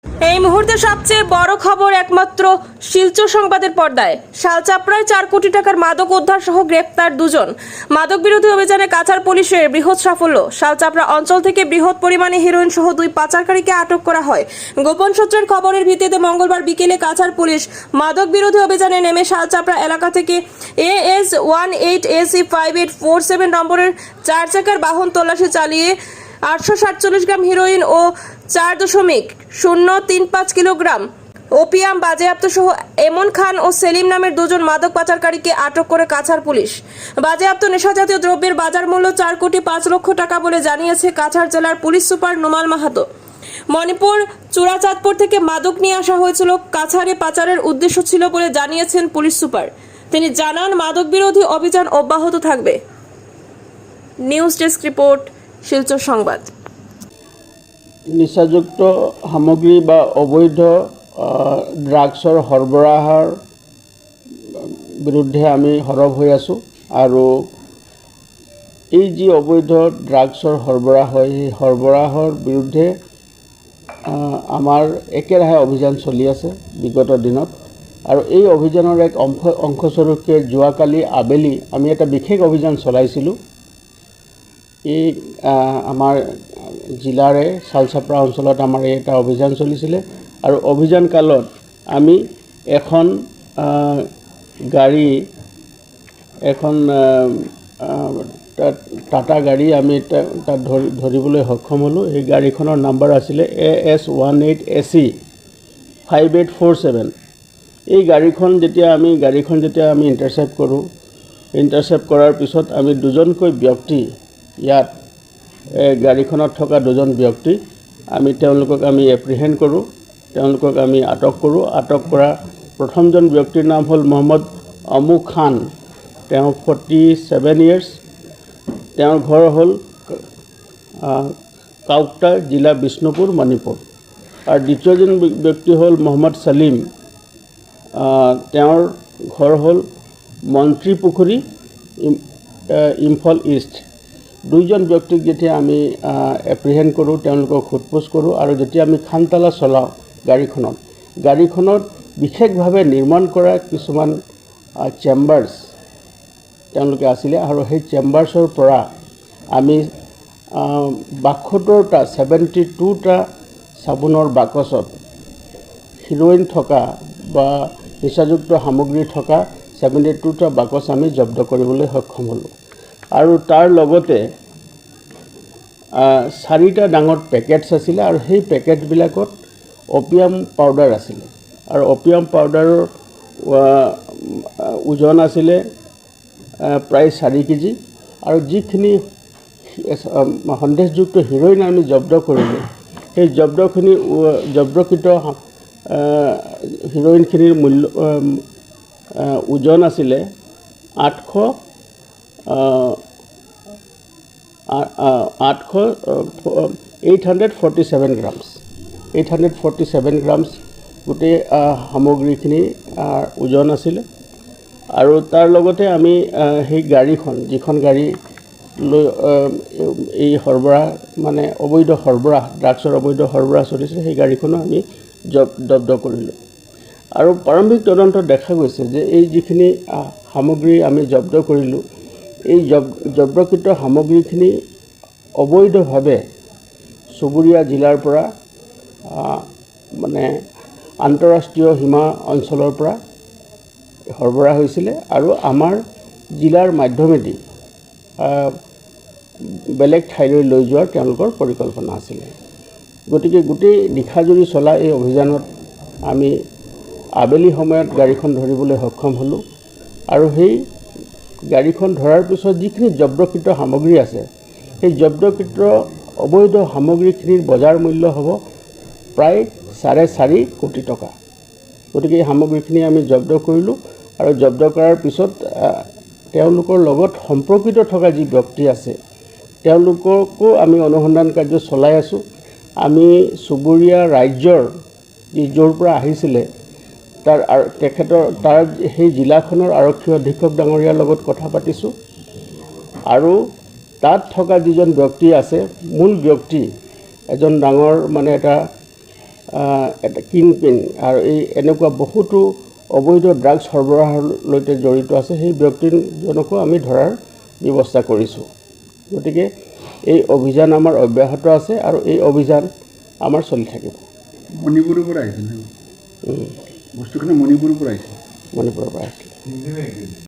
এই মুহূর্তে সবচেয়ে বড় খবর একমাত্র শিলচর সংবাদের পর্দায়। শালচাপড়ায় 4 কোটি টাকার মাদক উদ্ধার সহ গ্রেপ্তার 2 জন। মাদক বিরোধী অভিযানে কাছাড় পুলিশের বৃহৎ সাফল্য। শালচাপড়া অঞ্চল থেকে বৃহৎ পরিমাণে হেরোইন সহ 2 পাচারকারীকে আটক করা হয়। গোপন সূত্রের খবরের ভিত্তিতে মঙ্গলবার বিকেলে কাছাড় পুলিশ মাদক বিরোধী অভিযানে নেমে শালচাপড়া এলাকা থেকে AS 18AC 5847 নম্বরের 4 চাকার বাহন তল্লাশি চালিয়ে 847 গ্রাম হেরোইন ও 4.035 কিলোগ্রাম ওপিয়াম বাজেয়াপ্ত সহ এমন খান ও সেলিম নামের 2 জন মাদক পাচারকারীকে আটক করে কাছাড় পুলিশ। বাজেয়াপ্ত নেশাজাতীয় দ্রব্যের বাজার মূল্য 4 কোটি 5 লক্ষ টাকা বলে জানিয়েছে কাছাড় জেলার পুলিশ সুপার নোমাল মাহাতো। মণিপুর চূড়াচাঁদপুর থেকে মাদক নিয়ে আসা হয়েছিল। কাছাড়ে পাচারের উদ্দেশ্য ছিল বলে জানিয়েছেন পুলিশ সুপার। তিনি জানান, মাদক বিরোধী অভিযান অব্যাহত থাকবে। নিউজ ডেস্ক রিপোর্ট, শিলচর সংবাদ। নিচাযুক্ত সামগ্ৰী বা অবৈধ ড্ৰাগছৰ সৰবৰাহৰ বিৰুদ্ধে আমি সৰব হৈ আছোঁ আৰু এই যি অবৈধ ড্ৰাগছৰ সৰবৰাহ হয় সেই সৰবৰাহৰ বিৰুদ্ধে আমাৰ একেৰাহে অভিযান চলি আছে বিগত দিনত। আৰু এই অভিযানৰ এক অংশস্বৰূপে যোৱাকালি আবেলি আমি এটা বিশেষ অভিযান চলাইছিলোঁ। এই আমাৰ জিলাৰে শালচাপৰা অঞ্চলত আমাৰ এটা অভিযান চলিছিলে আৰু অভিযান কালত আমি এখন গাড়ী টাটা গাড়ী আমি তাত ধৰিবলৈ সক্ষম হ'লোঁ। এই গাড়ীখনৰ নাম্বাৰ আছিলে AS 18AC 5847। এই গাড়ীখন যেতিয়া আমি ইণ্টাৰচেপ্ট কৰোঁ, ইণ্টাৰচেপ্ট কৰাৰ পিছত আমি 2জনকৈ ব্যক্তি ইয়াত গাড়ীখনত থকা 2জন ব্যক্তি তেওঁলোকক আমি এপ্ৰিহেণ্ড কৰোঁ, তেওঁলোকক আমি আটক কৰোঁ। আটক কৰা প্ৰথমজন ব্যক্তিৰ নাম হ'ল মহম্মদ আমু খান। তেওঁ 47 ইয়াৰ্ছ। তেওঁৰ ঘৰ হ'ল কাউকটা, জিলা বিষ্ণুপুৰ, মণিপুৰ। আৰু দ্বিতীয়জন ব্যক্তি হ'ল মহম্মদ সলিম। তেওঁৰ ঘৰ হ'ল মন্ত্ৰী পুখুৰী, ইম্ফল ইষ্ট। 2জন ব্যক্তিক যেতিয়া আমি এপ্ৰিহেণ্ড কৰোঁ, তেওঁলোকক সোধপোছ কৰোঁ আৰু যেতিয়া আমি খানতালা চলাওঁ গাড়ীখনত বিশেষভাৱে নিৰ্মাণ কৰা কিছুমান চেম্বাৰ্ছ তেওঁলোকে আছিলে আৰু সেই চেম্বাৰ্ছৰ পৰা আমি 72টা চাবোনৰ বাকচত হিৰ'ইন থকা বা নিচাযুক্ত সামগ্ৰী থকা 72টা বাকচ আমি জব্দ কৰিবলৈ সক্ষম হ'লোঁ। আৰু তাৰ লগতে 4টা ডাঙৰ পেকেটছ আছিলে আৰু সেই পেকেটবিলাকত অপিয়াম পাউডাৰ আছিলে আৰু অপিয়াম পাউডাৰৰ ওজন আছিলে প্ৰায় 4 কেজি। আৰু যিখিনি সন্দেহযুক্ত হিৰ'ইন আমি জব্দ কৰিলোঁ, সেই জব্দকৃত হিৰ'ইনখিনিৰ ওজন আছিলে 847 গ্ৰামছ। 847 গ্ৰামছ গোটেই সামগ্ৰীখিনি ওজন আছিলে। আৰু তাৰ লগতে আমি সেই গাড়ীখন, যিখন গাড়ী লৈ এই সৰবৰাহ মানে অবৈধ সৰবৰাহ, ড্ৰাগছৰ অবৈধ সৰবৰাহ চলিছিলে, সেই গাড়ীখনো আমি জব্দ কৰিলোঁ। আৰু প্ৰাৰম্ভিক তদন্তত দেখা গৈছে যে এই যিখিনি সামগ্ৰী আমি জব্দ কৰিলোঁ, এই জব্দকৃত সামগ্ৰীখিনি অবৈধভাৱে চুবুৰীয়া জিলাৰ পৰা মানে আন্তঃৰাষ্ট্ৰীয় সীমা অঞ্চলৰ পৰা সৰবৰাহ হৈছিলে আৰু আমাৰ জিলাৰ মাধ্যমেদি বেলেগ ঠাইলৈ লৈ যোৱাৰ তেওঁলোকৰ পৰিকল্পনা আছিলে। গতিকে গোটেই নিশাজুৰি চলা এই অভিযানত আমি আবেলি সময়ত গাড়ীখন ধৰিবলৈ সক্ষম হ'লোঁ আৰু সেই গাড়ীখন ধৰাৰ পিছত যিখিনি জব্দকৃত সামগ্ৰী আছে, সেই জব্দকৃত অবৈধ সামগ্ৰীখিনিৰ বজাৰ মূল্য হ'ব প্ৰায় 4.5 কোটি টকা। গতিকে এই সামগ্ৰীখিনি আমি জব্দ কৰিলোঁ আৰু জব্দ কৰাৰ পিছত তেওঁলোকৰ লগত সম্পৰ্কিত থকা যি ব্যক্তি আছে তেওঁলোককো আমি অনুসন্ধান কাৰ্য চলাই আছোঁ। আমি চুবুৰীয়া ৰাজ্যৰ য'ৰ পৰা আহিছিলে তাৰ সেই জিলাখনৰ আৰক্ষী অধীক্ষক ডাঙৰীয়াৰ লগত কথা পাতিছোঁ আৰু তাত থকা যিজন ব্যক্তি আছে, মূল ব্যক্তি এজন ডাঙৰ মানে এটা এটা কিংপিন আৰু এই এনেকুৱা বহুতো অবৈধ ড্ৰাগছ সৰবৰাহৰ সৈতে জড়িত আছে সেই ব্যক্তিজনকো আমি ধৰাৰ ব্যৱস্থা কৰিছোঁ গতিকে এই অভিযান আমাৰ অব্যাহত আছে আৰু এই অভিযান আমাৰ চলি থাকিব মণিপুৰৰ পৰা আহিছিল বস্তুখিনি মণিপুৰৰ পৰা আহিছিল মণিপুৰৰ পৰা আহিছিল